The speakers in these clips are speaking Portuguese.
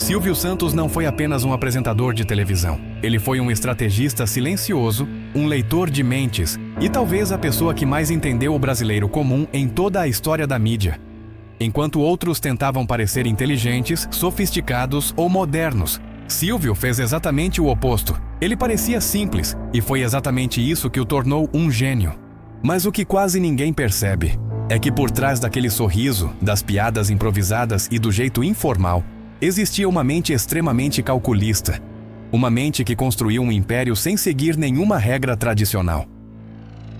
Silvio Santos não foi apenas um apresentador de televisão. Ele foi um estrategista silencioso, um leitor de mentes e talvez a pessoa que mais entendeu o brasileiro comum em toda a história da mídia. Enquanto outros tentavam parecer inteligentes, sofisticados ou modernos, Silvio fez exatamente o oposto. Ele parecia simples, e foi exatamente isso que o tornou um gênio. Mas o que quase ninguém percebe é que por trás daquele sorriso, das piadas improvisadas e do jeito informal, existia uma mente extremamente calculista. Uma mente que construiu um império sem seguir nenhuma regra tradicional.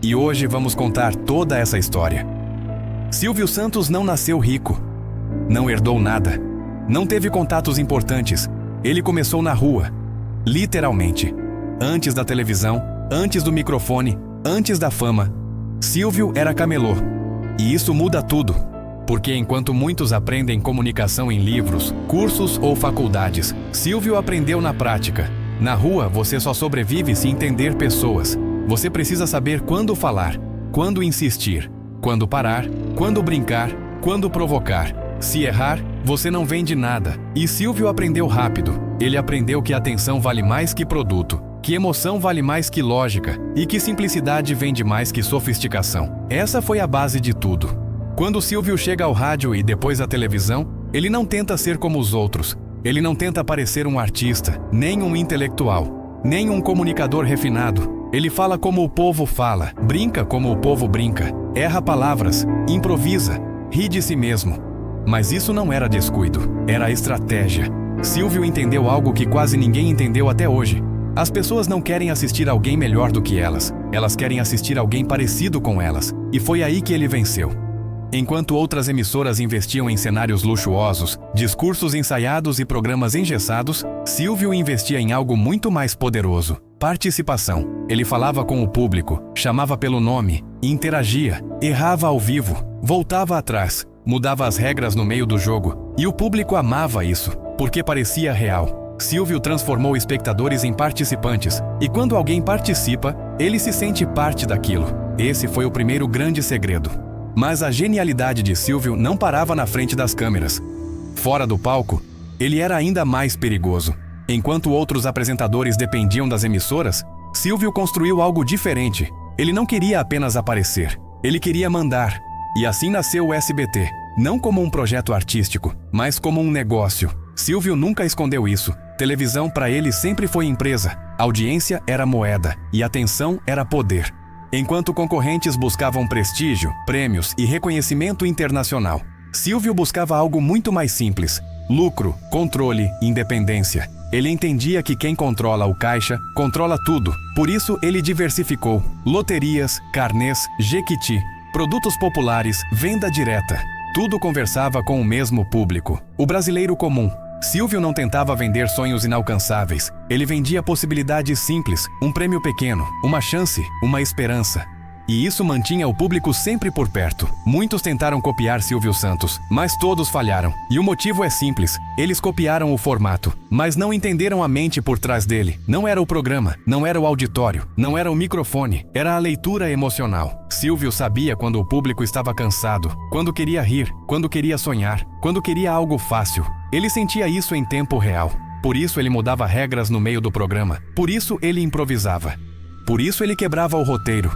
E hoje vamos contar toda essa história. Silvio Santos não nasceu rico. Não herdou nada. Não teve contatos importantes. Ele começou na rua. Literalmente. Antes da televisão, antes do microfone, antes da fama. Silvio era camelô. E isso muda tudo. Porque enquanto muitos aprendem comunicação em livros, cursos ou faculdades, Silvio aprendeu na prática. Na rua, você só sobrevive se entender pessoas. Você precisa saber quando falar, quando insistir, quando parar, quando brincar, quando provocar. Se errar, você não vende nada. E Silvio aprendeu rápido. Ele aprendeu que atenção vale mais que produto, que emoção vale mais que lógica e que simplicidade vende mais que sofisticação. Essa foi a base de tudo. Quando Silvio chega ao rádio e depois à televisão, ele não tenta ser como os outros. Ele não tenta parecer um artista, nem um intelectual, nem um comunicador refinado. Ele fala como o povo fala, brinca como o povo brinca, erra palavras, improvisa, ri de si mesmo. Mas isso não era descuido, era estratégia. Silvio entendeu algo que quase ninguém entendeu até hoje. As pessoas não querem assistir alguém melhor do que elas. Elas querem assistir alguém parecido com elas. E foi aí que ele venceu. Enquanto outras emissoras investiam em cenários luxuosos, discursos ensaiados e programas engessados, Silvio investia em algo muito mais poderoso: participação. Ele falava com o público, chamava pelo nome, interagia, errava ao vivo, voltava atrás, mudava as regras no meio do jogo. E o público amava isso, porque parecia real. Silvio transformou espectadores em participantes, e quando alguém participa, ele se sente parte daquilo. Esse foi o primeiro grande segredo. Mas a genialidade de Silvio não parava na frente das câmeras. Fora do palco, ele era ainda mais perigoso. Enquanto outros apresentadores dependiam das emissoras, Silvio construiu algo diferente. Ele não queria apenas aparecer, ele queria mandar. E assim nasceu o SBT, não como um projeto artístico, mas como um negócio. Silvio nunca escondeu isso. Televisão para ele sempre foi empresa, audiência era moeda e atenção era poder. Enquanto concorrentes buscavam prestígio, prêmios e reconhecimento internacional, Silvio buscava algo muito mais simples: lucro, controle, independência. Ele entendia que quem controla o caixa, controla tudo. Por isso ele diversificou: loterias, carnês, Jequiti, produtos populares, venda direta. Tudo conversava com o mesmo público, o brasileiro comum. Silvio não tentava vender sonhos inalcançáveis. Ele vendia possibilidades simples, um prêmio pequeno, uma chance, uma esperança. E isso mantinha o público sempre por perto. Muitos tentaram copiar Silvio Santos, mas todos falharam. E o motivo é simples: eles copiaram o formato, mas não entenderam a mente por trás dele. Não era o programa, não era o auditório, não era o microfone, era a leitura emocional. Silvio sabia quando o público estava cansado, quando queria rir, quando queria sonhar, quando queria algo fácil. Ele sentia isso em tempo real. Por isso ele mudava regras no meio do programa. Por isso ele improvisava. Por isso ele quebrava o roteiro.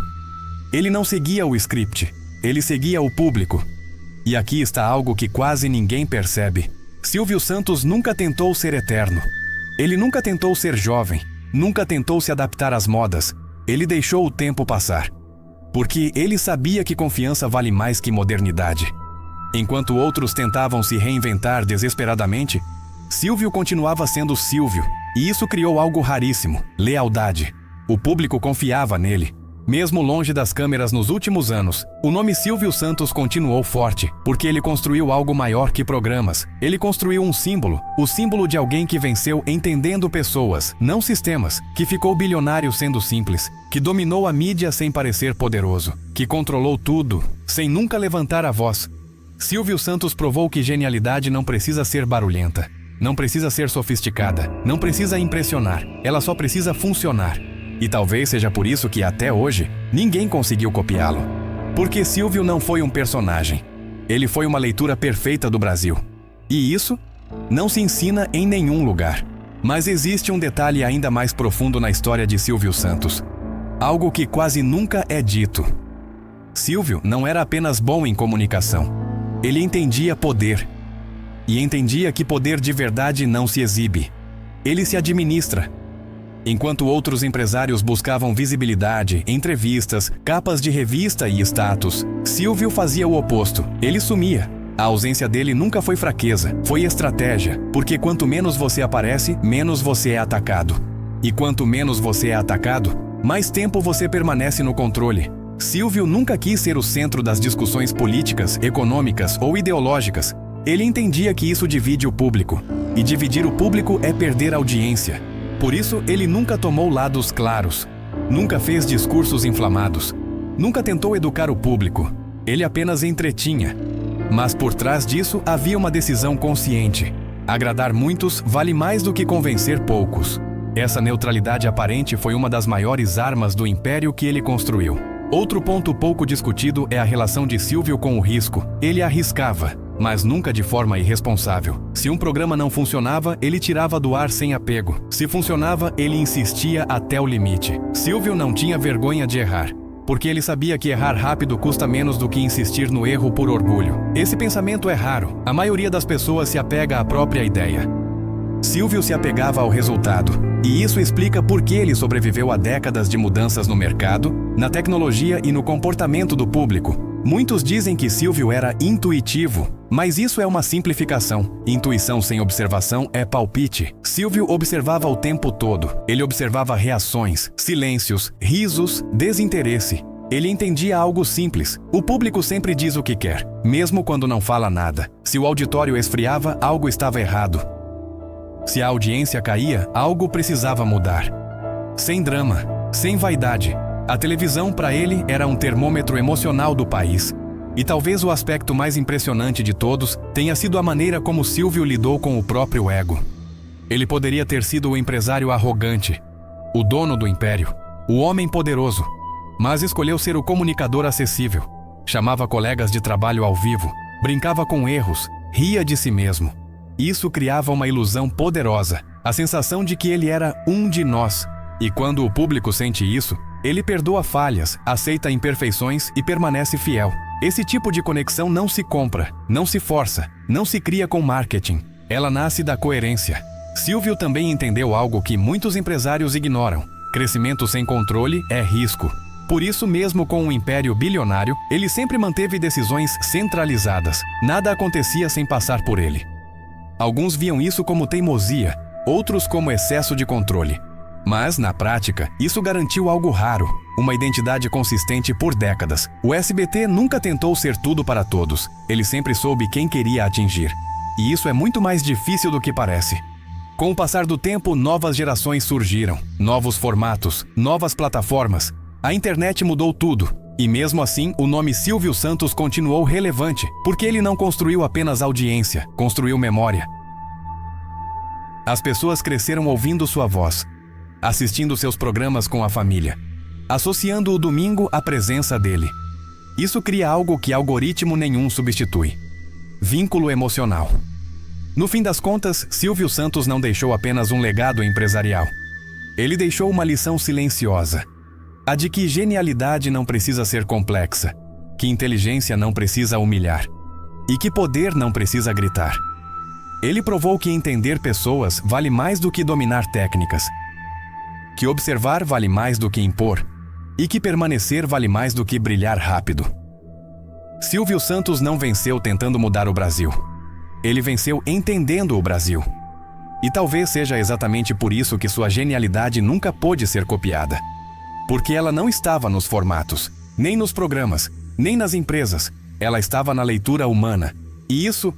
Ele não seguia o script, ele seguia o público. E aqui está algo que quase ninguém percebe. Silvio Santos nunca tentou ser eterno. Ele nunca tentou ser jovem, nunca tentou se adaptar às modas. Ele deixou o tempo passar. Porque ele sabia que confiança vale mais que modernidade. Enquanto outros tentavam se reinventar desesperadamente, Silvio continuava sendo Silvio. E isso criou algo raríssimo: lealdade. O público confiava nele. Mesmo longe das câmeras nos últimos anos, o nome Silvio Santos continuou forte, porque ele construiu algo maior que programas. Ele construiu um símbolo, o símbolo de alguém que venceu entendendo pessoas, não sistemas, que ficou bilionário sendo simples, que dominou a mídia sem parecer poderoso, que controlou tudo, sem nunca levantar a voz. Silvio Santos provou que genialidade não precisa ser barulhenta, não precisa ser sofisticada, não precisa impressionar, ela só precisa funcionar. E talvez seja por isso que até hoje, ninguém conseguiu copiá-lo. Porque Silvio não foi um personagem. Ele foi uma leitura perfeita do Brasil. E isso Não se ensina em nenhum lugar. Mas existe um detalhe ainda mais profundo na história de Silvio Santos. Algo que quase nunca é dito. Silvio não era apenas bom em comunicação. Ele entendia poder. E entendia que poder de verdade não se exibe. Ele se administra. Enquanto outros empresários buscavam visibilidade, entrevistas, capas de revista e status, Silvio fazia o oposto. Ele sumia. A ausência dele nunca foi fraqueza, foi estratégia, porque quanto menos você aparece, menos você é atacado. E quanto menos você é atacado, mais tempo você permanece no controle. Silvio nunca quis ser o centro das discussões políticas, econômicas ou ideológicas. Ele entendia que isso divide o público. E dividir o público é perder audiência. Por isso, ele nunca tomou lados claros. Nunca fez discursos inflamados. Nunca tentou educar o público. Ele apenas entretinha. Mas por trás disso havia uma decisão consciente. Agradar muitos vale mais do que convencer poucos. Essa neutralidade aparente foi uma das maiores armas do império que ele construiu. Outro ponto pouco discutido é a relação de Silvio com o risco. Ele arriscava, mas nunca de forma irresponsável. Se um programa não funcionava, ele tirava do ar sem apego. Se funcionava, ele insistia até o limite. Silvio não tinha vergonha de errar, porque ele sabia que errar rápido custa menos do que insistir no erro por orgulho. Esse pensamento é raro. A maioria das pessoas se apega à própria ideia. Silvio se apegava ao resultado, e isso explica por que ele sobreviveu a décadas de mudanças no mercado, na tecnologia e no comportamento do público. Muitos dizem que Silvio era intuitivo, mas isso é uma simplificação. Intuição sem observação é palpite. Silvio observava o tempo todo. Ele observava reações, silêncios, risos, desinteresse. Ele entendia algo simples. O público sempre diz o que quer, mesmo quando não fala nada. Se o auditório esfriava, algo estava errado. Se a audiência caía, algo precisava mudar. Sem drama, sem vaidade. A televisão, para ele, era um termômetro emocional do país. E talvez o aspecto mais impressionante de todos tenha sido a maneira como Silvio lidou com o próprio ego. Ele poderia ter sido o empresário arrogante, o dono do império, o homem poderoso, mas escolheu ser o comunicador acessível. Chamava colegas de trabalho ao vivo, brincava com erros, ria de si mesmo. Isso criava uma ilusão poderosa, a sensação de que ele era um de nós. E quando o público sente isso, ele perdoa falhas, aceita imperfeições e permanece fiel. Esse tipo de conexão não se compra, não se força, não se cria com marketing. Ela nasce da coerência. Silvio também entendeu algo que muitos empresários ignoram. Crescimento sem controle é risco. Por isso, mesmo com um império bilionário, ele sempre manteve decisões centralizadas. Nada acontecia sem passar por ele. Alguns viam isso como teimosia, outros como excesso de controle. Mas, na prática, isso garantiu algo raro, uma identidade consistente por décadas. O SBT nunca tentou ser tudo para todos. Ele sempre soube quem queria atingir. E isso é muito mais difícil do que parece. Com o passar do tempo, novas gerações surgiram, novos formatos, novas plataformas. A internet mudou tudo. E mesmo assim, o nome Silvio Santos continuou relevante, porque ele não construiu apenas audiência, construiu memória. As pessoas cresceram ouvindo sua voz, assistindo seus programas com a família, associando o domingo à presença dele. Isso cria algo que algoritmo nenhum substitui: vínculo emocional. No fim das contas, Silvio Santos não deixou apenas um legado empresarial. Ele deixou uma lição silenciosa: a de que genialidade não precisa ser complexa, que inteligência não precisa humilhar e que poder não precisa gritar. Ele provou que entender pessoas vale mais do que dominar técnicas, que observar vale mais do que impor e que permanecer vale mais do que brilhar rápido. Silvio Santos não venceu tentando mudar o Brasil. Ele venceu entendendo o Brasil. E talvez seja exatamente por isso que sua genialidade nunca pôde ser copiada. Porque ela não estava nos formatos, nem nos programas, nem nas empresas. Ela estava na leitura humana. E isso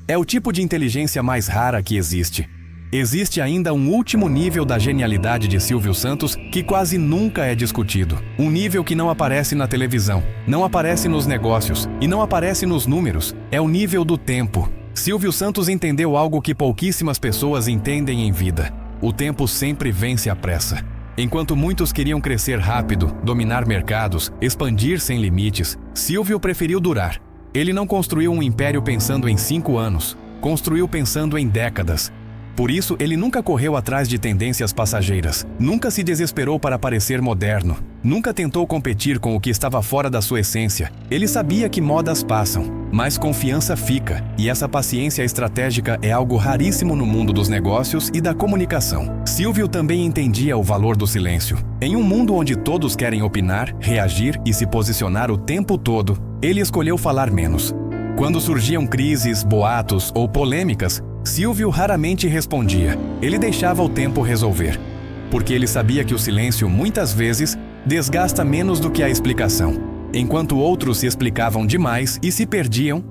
é o tipo de inteligência mais rara que existe. Existe ainda um último nível da genialidade de Silvio Santos que quase nunca é discutido. Um nível que não aparece na televisão, não aparece nos negócios e não aparece nos números. É o nível do tempo. Silvio Santos entendeu algo que pouquíssimas pessoas entendem em vida: o tempo sempre vence a pressa. Enquanto muitos queriam crescer rápido, dominar mercados, expandir sem limites, Silvio preferiu durar. Ele não construiu um império pensando em 5 anos. construiu pensando em décadas. Por isso, ele nunca correu atrás de tendências passageiras, nunca se desesperou para parecer moderno, nunca tentou competir com o que estava fora da sua essência. Ele sabia que modas passam, mas confiança fica, e essa paciência estratégica é algo raríssimo no mundo dos negócios e da comunicação. Silvio também entendia o valor do silêncio. Em um mundo onde todos querem opinar, reagir e se posicionar o tempo todo, ele escolheu falar menos. Quando surgiam crises, boatos ou polêmicas, Silvio raramente respondia. Ele deixava o tempo resolver. Porque ele sabia que o silêncio, muitas vezes, desgasta menos do que a explicação. Enquanto outros se explicavam demais e se perdiam,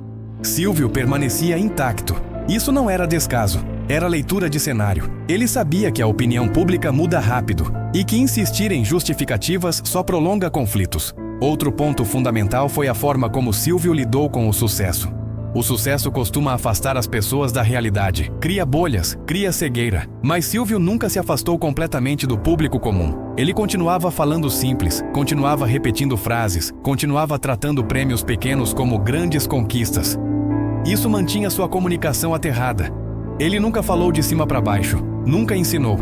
Silvio permanecia intacto. Isso não era descaso, era leitura de cenário. Ele sabia que a opinião pública muda rápido e que insistir em justificativas só prolonga conflitos. Outro ponto fundamental foi a forma como Silvio lidou com o sucesso. O sucesso costuma afastar as pessoas da realidade, cria bolhas, cria cegueira. Mas Silvio nunca se afastou completamente do público comum. Ele continuava falando simples, continuava repetindo frases, continuava tratando prêmios pequenos como grandes conquistas. Isso mantinha sua comunicação aterrada. Ele nunca falou de cima para baixo, nunca ensinou,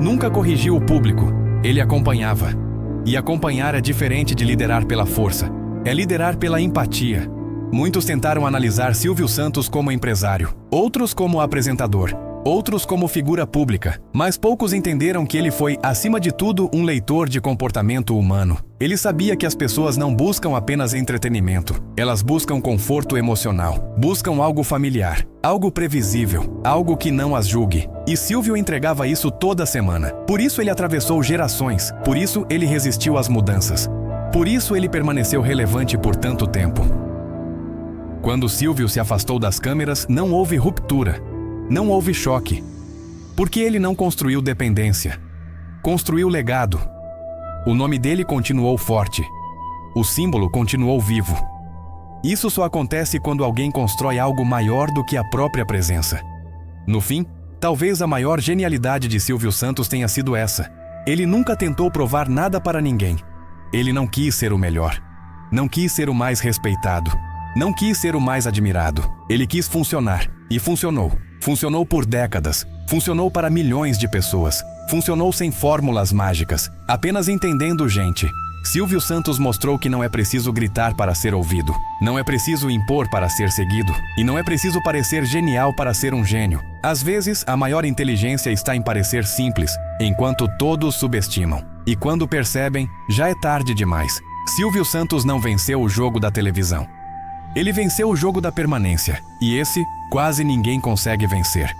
nunca corrigiu o público. Ele acompanhava. E acompanhar é diferente de liderar pela força, é liderar pela empatia. Muitos tentaram analisar Silvio Santos como empresário, outros como apresentador, outros como figura pública, mas poucos entenderam que ele foi, acima de tudo, um leitor de comportamento humano. Ele sabia que as pessoas não buscam apenas entretenimento, elas buscam conforto emocional, buscam algo familiar, algo previsível, algo que não as julgue. E Silvio entregava isso toda semana. Por isso ele atravessou gerações, por isso ele resistiu às mudanças. Por isso ele permaneceu relevante por tanto tempo. Quando Silvio se afastou das câmeras, não houve ruptura, não houve choque. Porque ele não construiu dependência, construiu legado. O nome dele continuou forte, o símbolo continuou vivo. Isso só acontece quando alguém constrói algo maior do que a própria presença. No fim, talvez a maior genialidade de Silvio Santos tenha sido essa. Ele nunca tentou provar nada para ninguém. Ele não quis ser o melhor, não quis ser o mais respeitado. Não quis ser o mais admirado. Ele quis funcionar. E funcionou. Funcionou por décadas. Funcionou para milhões de pessoas. Funcionou sem fórmulas mágicas. Apenas entendendo gente. Silvio Santos mostrou que não é preciso gritar para ser ouvido. Não é preciso impor para ser seguido. E não é preciso parecer genial para ser um gênio. Às vezes, a maior inteligência está em parecer simples, enquanto todos subestimam. E quando percebem, já é tarde demais. Silvio Santos não venceu o jogo da televisão. Ele venceu o jogo da permanência, e esse quase ninguém consegue vencer.